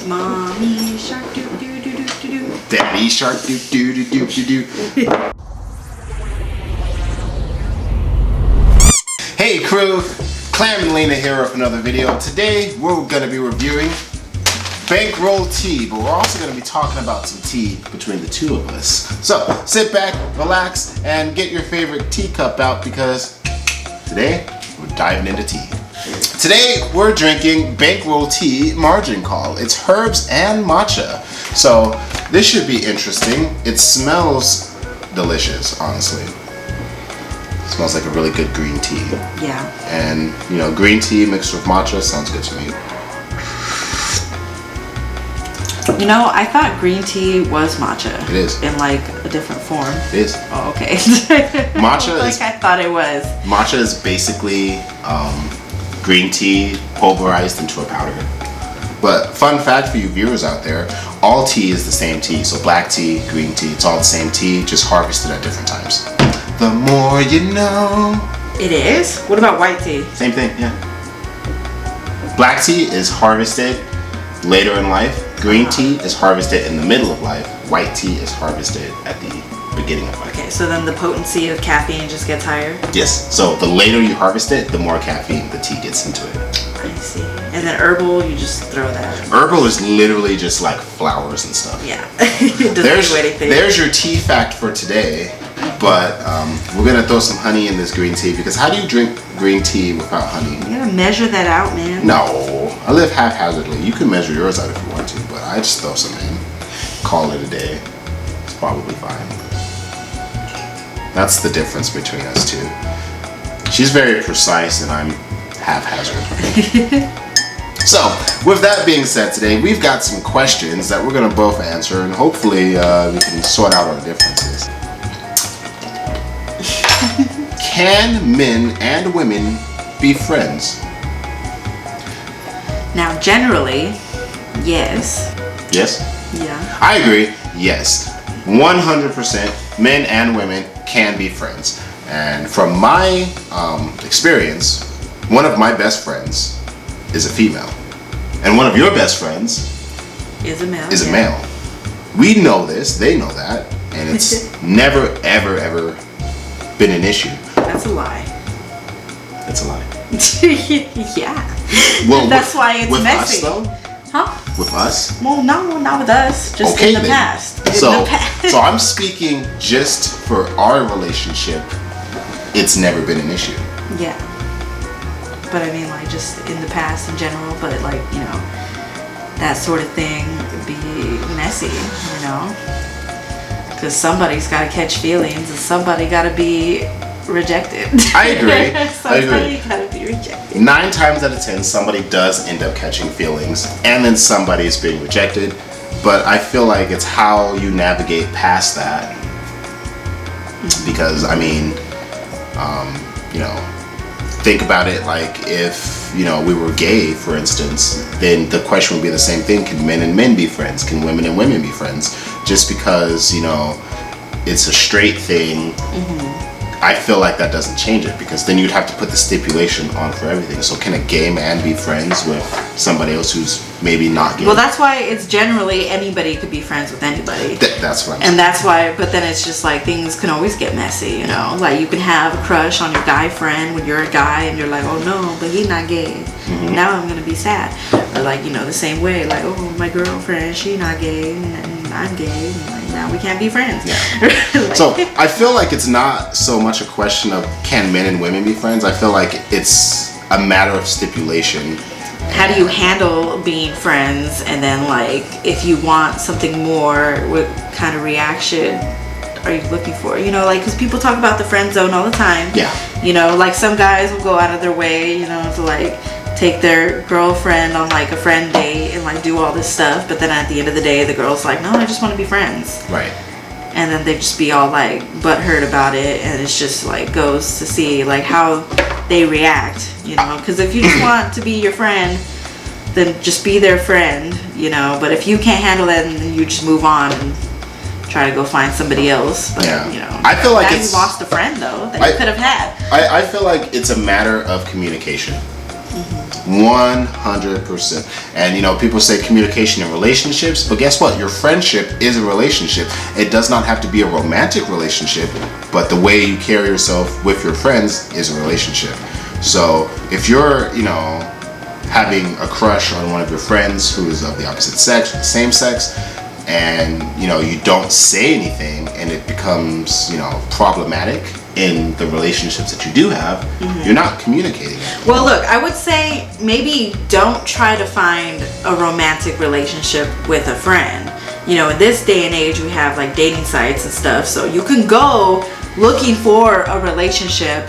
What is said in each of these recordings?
Mommy shark doo doo doo doo doo doo. Daddy shark doo doo doo doo doo doo. Hey crew, Clam and Lena here with another video. Today we're going to be reviewing bankroll tea, but we're also going to be talking about some tea between the two of us. So sit back, relax, and get your favorite teacup out because today we're diving into tea. Today we're drinking bankroll tea margin call. It's herbs and matcha. So this should be interesting. It smells delicious, honestly. It smells like a really good green tea. Yeah. And you know, green tea mixed with matcha sounds good to me. You know, I thought green tea was matcha. It is. In like a different form. It is. Oh, okay. Matcha like is. I thought it was. Matcha is basically green tea pulverized into a powder. But fun fact for you viewers out there, all tea is the same tea. So black tea, green tea, it's all the same tea, just harvested at different times. The more you know. It is? What about white tea? Same thing, yeah. Black tea is harvested later in life. Green tea is harvested in the middle of life. White tea is harvested at the beginning of life. Okay, so then the potency of caffeine just gets higher? Yes, so the later you harvest it, the more caffeine the tea gets into it. I see. And then herbal, you just throw that. Herbal is literally just like flowers and stuff. Yeah, it doesn't do anything. There's your tea fact for today. But we're gonna throw some honey in this green tea because how do you drink green tea without honey? You gotta measure that out, man. No, I live haphazardly. You can measure yours out if you want to, but I just throw some in. Call it a day. It's probably fine. That's the difference between us two. She's very precise and I'm haphazard. So, with that being said today, we've got some questions that we're gonna both answer and hopefully we can sort out our differences. Can men and women be friends? Now, generally, yes. Yes? Yeah. I agree. Yes. 100% men and women can be friends. And from my experience, one of my best friends is a female. And one of your best friends Is a male. is a male. We know this, they know that, and it's never, ever, ever been an issue. That's a lie. It's a lie. Yeah. Well, that's why it's with messy. Us, though? Huh? With us? Well, no, not with us. Just Okay, in the then. past. In So, the past. so I'm speaking just for our relationship. It's never been an issue. Yeah. But I mean, like, just in the past in general, but like, you know, that sort of thing would be messy, you know? Because somebody's got to catch feelings and somebody got to be rejected. I agree. Somebody got to be rejected. 9 times out of 10, somebody does end up catching feelings, and then somebody is being rejected. But I feel like it's how you navigate past that. Because I mean, you know, think about it like if, you know, we were gay, for instance, then the question would be the same thing. Can men and men be friends? Can women and women be friends? Just because, you know, it's a straight thing, I feel like that doesn't change it because then you'd have to put the stipulation on for everything. So can a gay man be friends with somebody else who's maybe not gay? Well, that's why it's generally anybody could be friends with anybody. That's what I'm saying. And that's why, but then it's just like things can always get messy, you know? Like you can have a crush on your guy friend when you're a guy and you're like, oh no, but he's not gay. Now I'm gonna be sad. Or like, you know, the same way, like, oh, my girlfriend, she not gay and I'm gay. And like, now we can't be friends. Yeah. Like, So I feel like it's not so much a question of can men and women be friends. I feel like it's a matter of stipulation. how do you handle being friends? And then like, if you want something more, what kind of reaction are you looking for? You know, like, because people talk about the friend zone all the time. Yeah. You know, like some guys will go out of their way, you know, to like take their girlfriend on like a friend date and like do all this stuff, but then at the end of the day the girl's like, no, I just want to be friends. Right. And then they just be all like butthurt about it, and it's just like goes to see like how they react, you know, because if you just want to be your friend, then just be their friend, you know, but if you can't handle that, then you just move on and try to go find somebody else. But Yeah. you know, I feel like now it's- you lost a friend though that you could have had. I feel like it's a matter of communication. 100%. And you know, people say communication in relationships, but guess what? Your friendship is a relationship. It does not have to be a romantic relationship, but the way you carry yourself with your friends is a relationship. So if you're, you know, having a crush on one of your friends who is of the opposite sex, the same sex, and you know, you don't say anything and it becomes, you know, problematic in the relationships that you do have, you're not communicating. Well, look, I would say maybe don't try to find a romantic relationship with a friend. You know, in this day and age, we have like dating sites and stuff, so you can go looking for a relationship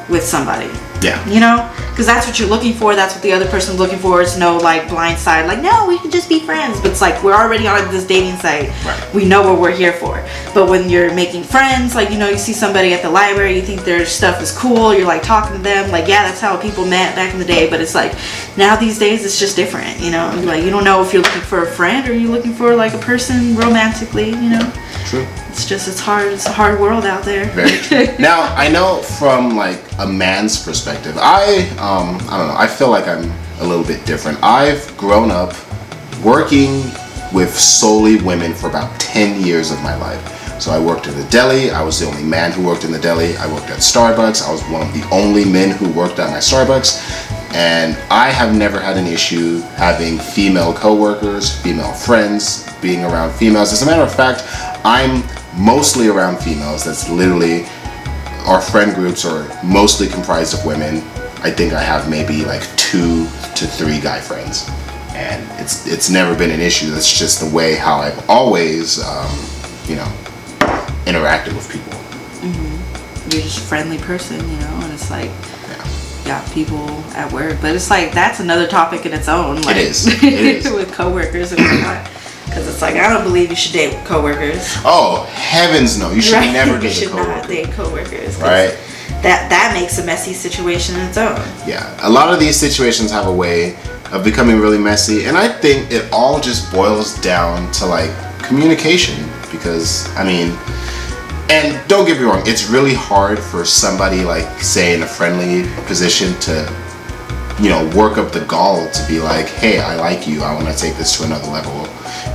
with somebody. Yeah. You know, because that's what you're looking for. That's what the other person's looking for. It's no like blind side. Like, no, we can just be friends. But it's like we're already on this dating site. Right. We know what we're here for. But when you're making friends, like, you know, you see somebody at the library, you think their stuff is cool. You're like talking to them. Like, yeah, that's how people met back in the day. But it's like now these days it's just different. You know, like you don't know if you're looking for a friend or you're looking for like a person romantically. You know. True. It's hard. It's a hard world out there. Very true. Now, I know from like a man's perspective, I don't know, I feel like I'm a little bit different. I've grown up working with solely women for about 10 years of my life. So I worked in the deli. I was the only man who worked in the deli. I worked at Starbucks. I was one of the only men who worked at my Starbucks. And I have never had an issue having female coworkers, female friends, being around females. As a matter of fact, I'm mostly around females. That's literally, our friend groups are mostly comprised of women. I think I have maybe like 2 to 3 guy friends, and it's never been an issue. That's just the way how I've always, you know, interacted with people. You're just a friendly person, you know, and it's like, got people at work, but it's like that's another topic in its own. Like, it is. With coworkers and whatnot. Because it's like, I don't believe you should date coworkers. Oh, heavens no. You should never date a coworker. You should not date coworkers. Right. That makes a messy situation in its own. Yeah. A lot of these situations have a way of becoming really messy. And I think it all just boils down to like communication. Because, I mean, and don't get me wrong, it's really hard for somebody like, say, in a friendly position to, you know, work up the gall to be like, hey, I like you. I want to take this to another level.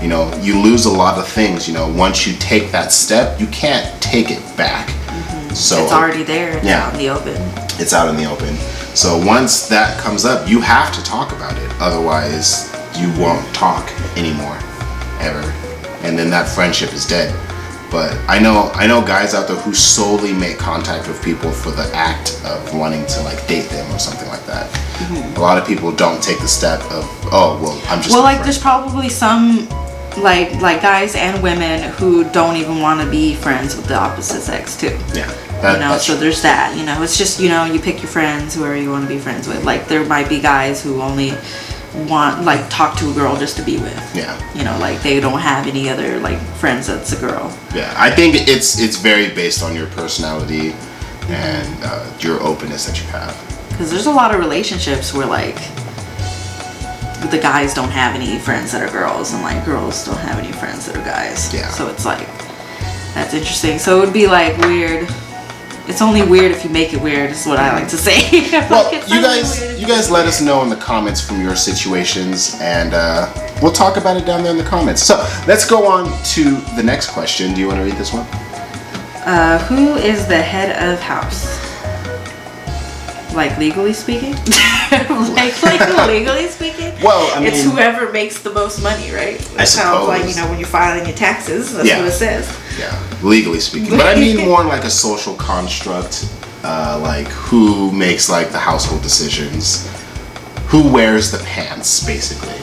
You know, you lose a lot of things. You know, once you take that step, you can't take it back. So it's already there. It's out in the open. It's out in the open. So once that comes up, you have to talk about it. Otherwise, you won't talk anymore, ever. And then that friendship is dead. But I know guys out there who solely make contact with people for the act of wanting to like date them or something like that. A lot of people don't take the step of, oh, well, I'm just. Well, like there's probably some like guys and women who don't even want to be friends with the opposite sex too. Yeah. You know, so there's that. You know, it's just, you know, you pick your friends, whoever you want to be friends with. Like there might be guys who only want like talk to a girl just to be with. Yeah. You know, like they don't have any other like friends that's a girl. Yeah, I think it's very based on your personality and your openness that you have. Because there's a lot of relationships where like the guys don't have any friends that are girls, and like girls don't have any friends that are guys. Yeah. So it's like, that's interesting. So it would be like weird. It's only weird if you make it weird, is what I like to say. Well, you guys let us know in the comments from your situations, and we'll talk about it down there in the comments. So let's go on to the next question. Do you want to read this one? Who is the head of house? Like legally speaking? like legally speaking? Well, I mean, it's whoever makes the most money, right? I suppose. Sounds like, you know, when you're filing your taxes, that's what it says. Yeah, legally speaking. But I mean more like a social construct, like who makes like the household decisions, who wears the pants, basically.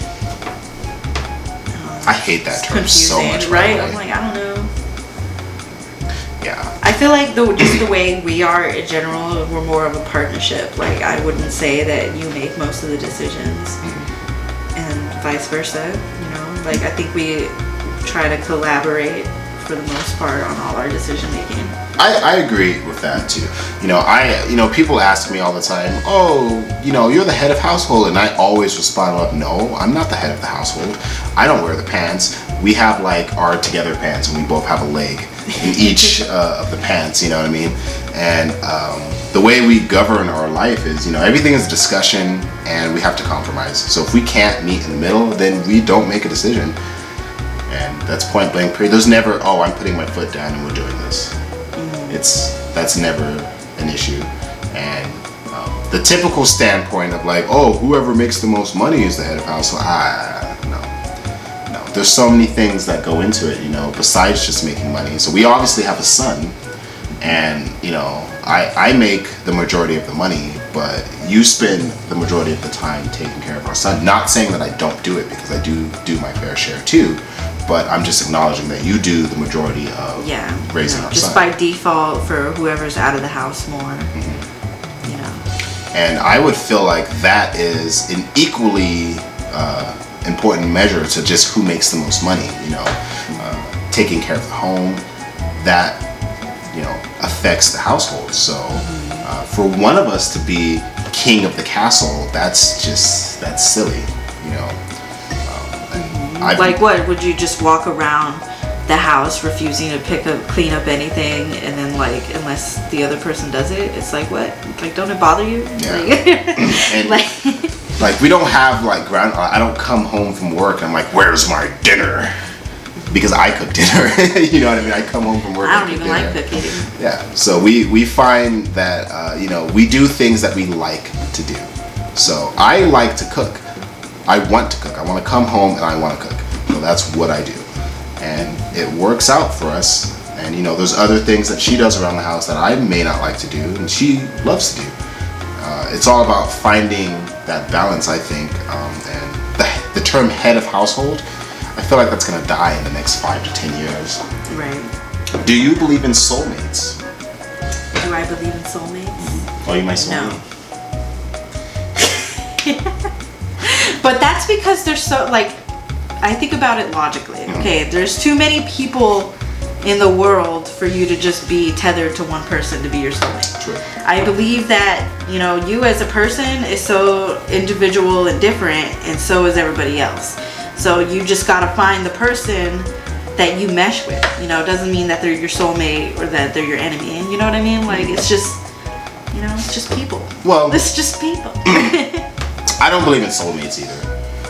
I hate that term so much. Right? I'm like, I don't know. Yeah. I feel like just the way we are in general, we're more of a partnership. Like I wouldn't say that you make most of the decisions, and vice versa. You know, like I think we try to collaborate for the most part on all our decision making. I agree with that too. People ask me all the time, oh, you're the head of household, and I always respond like, no, I'm not the head of the household. I don't wear the pants. We have like our together pants, and we both have a leg in each of the pants. You know what I mean? And the way we govern our life is, everything is a discussion, and we have to compromise. So if we can't meet in the middle, then we don't make a decision, and that's point blank period. There's never, oh, I'm putting my foot down and we're doing this. That's never an issue. And the typical standpoint of like, oh, whoever makes the most money is the head of household. No. There's so many things that go into it, besides just making money. So we obviously have a son, and I make the majority of the money, but you spend the majority of the time taking care of our son. Not saying that I don't do it, because I do my fair share too. But I'm just acknowledging that you do the majority of raising our just son. by default for whoever's out of the house more. And I would feel like that is an equally important measure to just who makes the most money. Taking care of the home, that affects the household. So for one of us to be king of the castle, that's silly. Like what? Would you just walk around the house refusing to clean up anything, and then like, unless the other person does it, it's like, what? Like, don't it bother you? Yeah. And like we don't have like I don't come home from work and I'm like, where's my dinner? Because I cook dinner. You know what I mean? I come home from work. I don't even like cooking. Yeah. So we find that we do things that we like to do. So I like to cook. I want to cook. I want to come home and I want to cook. So that's what I do. And it works out for us. And there's other things that she does around the house that I may not like to do, and she loves to do. It's all about finding that balance, I think. And the term head of household, I feel like that's going to die in the next 5 to 10 years. Right. Do you believe in soulmates? Do I believe in soulmates? Are you my soulmate? No. But that's because there's so, like, I think about it logically. Okay, there's too many people in the world for you to just be tethered to one person to be your soulmate. True. I believe that, you as a person is so individual and different, and so is everybody else. So you just gotta find the person that you mesh with. It doesn't mean that they're your soulmate or that they're your enemy. And you know what I mean? Like, it's just, it's just people. Well, it's just people. I don't believe in soulmates either.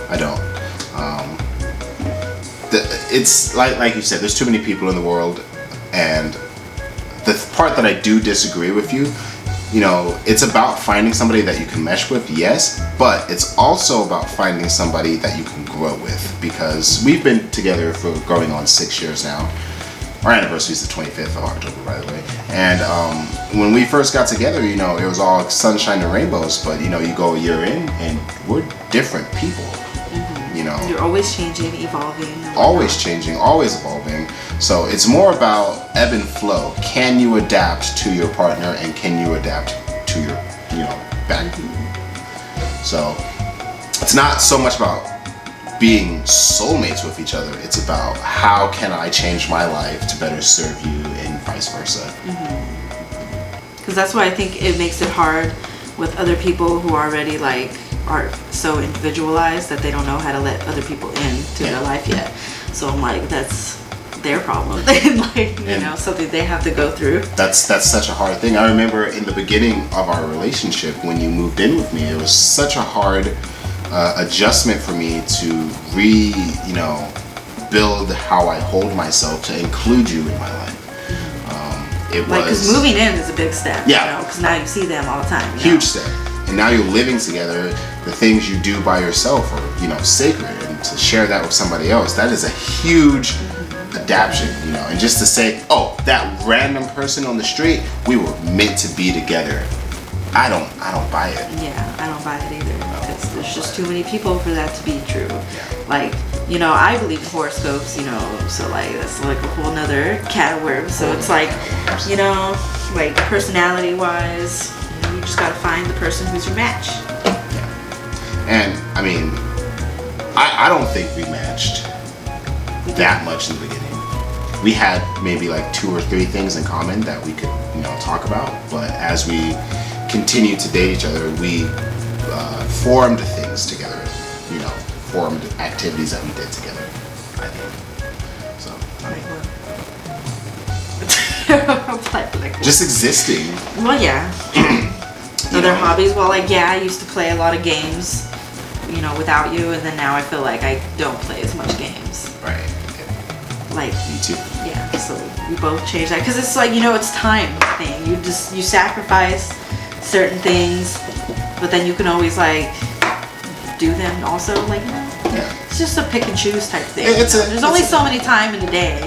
I don't. It's like you said, there's too many people in the world, and the part that I do disagree with you, it's about finding somebody that you can mesh with, yes, but it's also about finding somebody that you can grow with, because we've been together for going on 6 years now. Our anniversary is the 25th of October, by the way. And when we first got together, it was all sunshine and rainbows, but you go a year in and we're different people. You're always changing, evolving. Always changing, always evolving. So it's more about ebb and flow. Can you adapt to your partner, and can you adapt to your, back? So it's not so much about being soulmates with each other. It's about how can I change my life to better serve you, and vice versa. Because that's why I think it makes it hard with other people who already are so individualized that they don't know how to let other people into their life yet. So I'm like, that's their problem. Something they have to go through. That's such a hard thing. I remember in the beginning of our relationship, when you moved in with me, it was such a hard adjustment for me to build how I hold myself to include you in my life. Because moving in is a big step. Yeah. Because now you see them all the time. Huge step. And now you're living together. The things you do by yourself are, sacred. And to share that with somebody else, that is a huge adaptation, And just to say, oh, that random person on the street, we were meant to be together. I don't buy it. Yeah, I don't buy it either. Because there's just too many people for that to be true. Yeah. I believe in horoscopes, so that's like a whole nother can of worms. So it's like, personality wise, you just gotta find the person who's your match. Yeah. And I mean, I don't think we matched that much in the beginning. we had maybe like 2 or 3 things in common that we could, talk about. But as we continued to date each other, we formed things together, formed activities that we did together, I think. So, just existing. Well, yeah. Other hobbies, well, like, yeah, I used to play a lot of games, without you, and then now I feel like I don't play as much games. Right. Okay. Like, me too. Yeah, so we both changed that, because it's like, it's time thing. You sacrifice certain things, but then you can always, like, do them also, like, Yeah. It's just a pick and choose type thing. There's only so many time in the day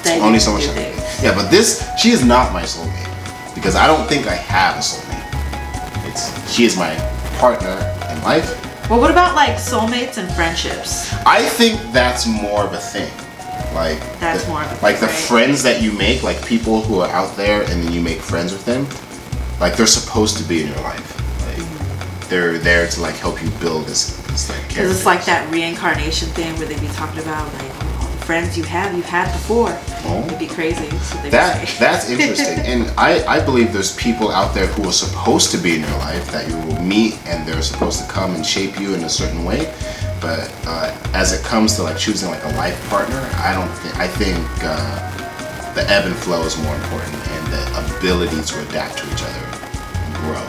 that only you so can much do time. things. Yeah, but she is not my soulmate, because I don't think I have a soulmate. She is my partner in life. Well, what about like soulmates and friendships? I think that's more of a thing. Like more of a thing, like the right? friends that you make, like people who are out there, and then you make friends with them. Like they're supposed to be in your life. Like they're there to like help you build this like character. Because it's like that reincarnation thing where they be talking about like all the friends you've had before. Oh. It'd be crazy. That's interesting. And I believe there's people out there who are supposed to be in your life that you will meet, and they're supposed to come and shape you in a certain way. But as it comes to like choosing like a life partner, I think the ebb and flow is more important, and the ability to adapt to each other and grow.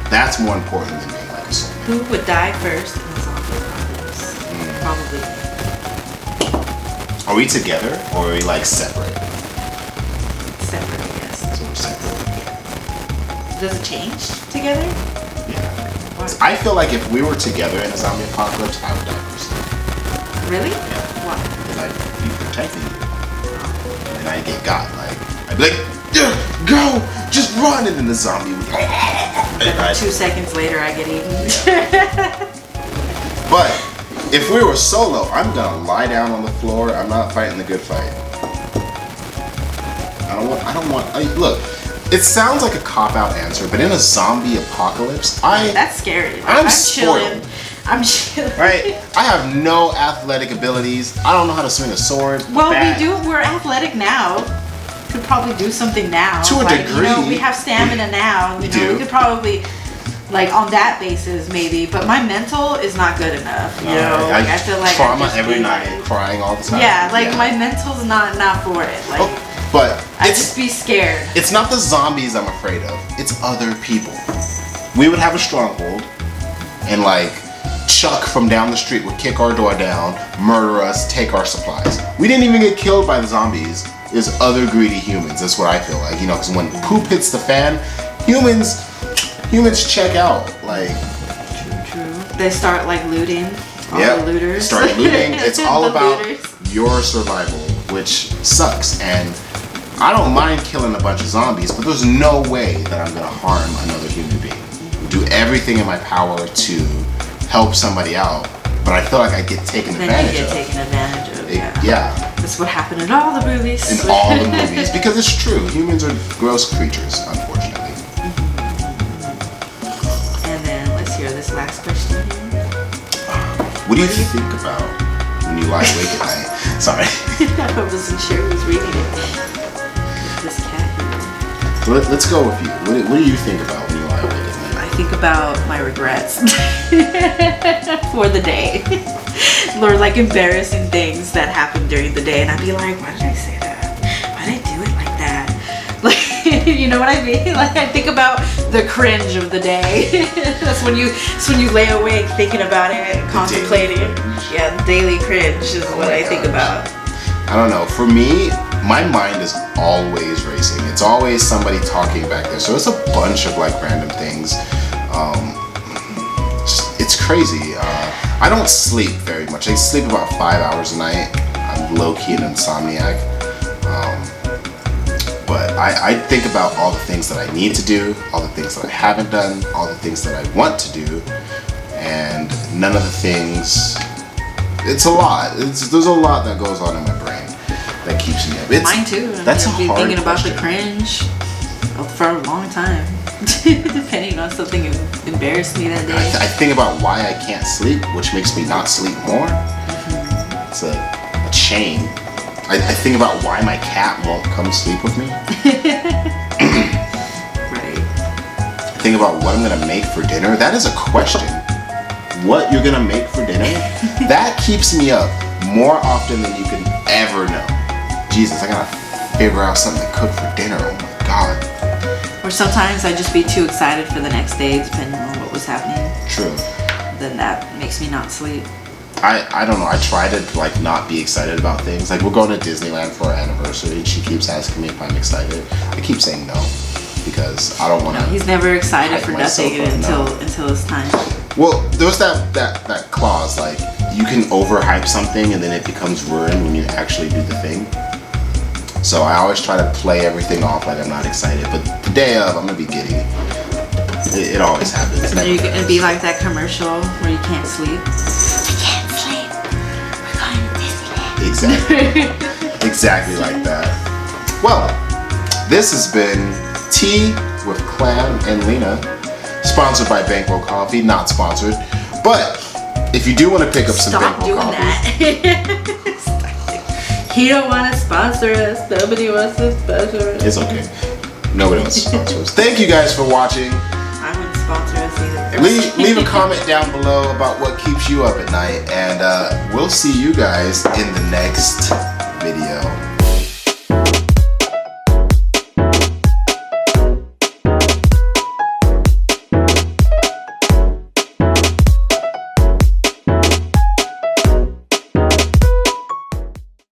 That's more important than being like a soulmate. Who would die first in the zombie apocalypse? Probably. Are we together or are we like separate? Separate, I guess. So we're separate. Does it change together? Yeah. Why? I feel like if we were together in a zombie apocalypse, I would die first. Really? Yeah. Why? Because I'd be protecting you. And I'd get got. Like, I'd be like, "Yeah, go! Just run!" And then the zombie would Then 2 seconds later, I get eaten. But if we were solo, I'm gonna lie down on the floor. I'm not fighting the good fight. Look, it sounds like a cop-out answer, but in a zombie apocalypse, That's scary. I'm chilling. spoiled. I'm chilling. Right? I have no athletic abilities. I don't know how to swing a sword. Well, bat. we're athletic now. Could probably do something now. To a degree. We have stamina now. We do. We could probably, like, on that basis, maybe. But my mental is not good enough. I feel like trauma I'd just every be, night, like, crying all the time. Yeah, like my mental's not for it. Like, but I'd just be scared. It's not the zombies I'm afraid of. It's other people. We would have a stronghold, and like Chuck from down the street would kick our door down, murder us, take our supplies. We didn't even get killed by the zombies. It's other greedy humans. That's what I feel like. Because when poop hits the fan, humans check out. Like, True. They start like looting. All the looters. Start looting. It's all The about looters. your survival, which sucks. And I don't mind killing a bunch of zombies, but there's no way that I'm gonna harm another human being. Do everything in my power to help somebody out, but I feel like I get taken advantage of. Then you get taken advantage of. Yeah. That's what happened in all the movies. In all the movies, because it's true. Humans are gross creatures, unfortunately. And then let's hear this last question here. What do you think about when you lie awake at night? Sorry. I wasn't sure who was reading it. This cat here. Let's go with you. What do you think about when you lie awake at night? I think about my regrets for the day. Or like embarrassing things that happened during the day, and I'd be like, why did I say that? Why did I do it like that? Like, you know what I mean? Like, I think about the cringe of the day. That's when you lay awake thinking about it and contemplating it. Yeah, daily cringe is what I think about. I don't know. For me, my mind is always racing. It's always somebody talking back there. So it's a bunch of like random things. It's crazy. I don't sleep very much. I sleep about 5 hours a night. I'm low-key an insomniac. But I think about all the things that I need to do, all the things that I haven't done, all the things that I want to do, and none of the things. It's a lot. There's a lot that goes on in my brain that keeps me up. Mine too. That's I've been a hard thinking about question. the cringe for a long time. Depending on something embarrassed me that day. I think about why I can't sleep, which makes me not sleep more. It's a chain. I think about why my cat won't come sleep with me. Right. I think about what I'm gonna make for dinner. That is a question. What you're gonna make for dinner? That keeps me up more often than you can ever know. Jesus, I gotta figure out something to cook for dinner. Oh my God. Or sometimes I just be too excited for the next day, depending on what was happening. True. Then that makes me not sleep. I don't know. I try to like not be excited about things. Like we're going to Disneyland for our anniversary, and she keeps asking me if I'm excited. I keep saying no because I don't want to. He's never excited for nothing until it's time. Well, there was that clause like you can overhype something and then it becomes ruined when you actually do the thing. So I always try to play everything off like I'm not excited, but the day of I'm gonna be giddy. It always happens. You're gonna be like that commercial where you can't sleep. Exactly. Exactly like that. Well, this has been Tea with Clam and Lena, sponsored by Bankroll Coffee. Not sponsored, but if you do want to pick up some Bankroll Coffee, that. He don't want to sponsor us. Nobody wants to sponsor us. It's okay. Nobody wants to sponsor us. Thank you guys for watching. I wouldn't sponsor us either. Leave a comment down below about what keeps you up at night, and we'll see you guys in the next video.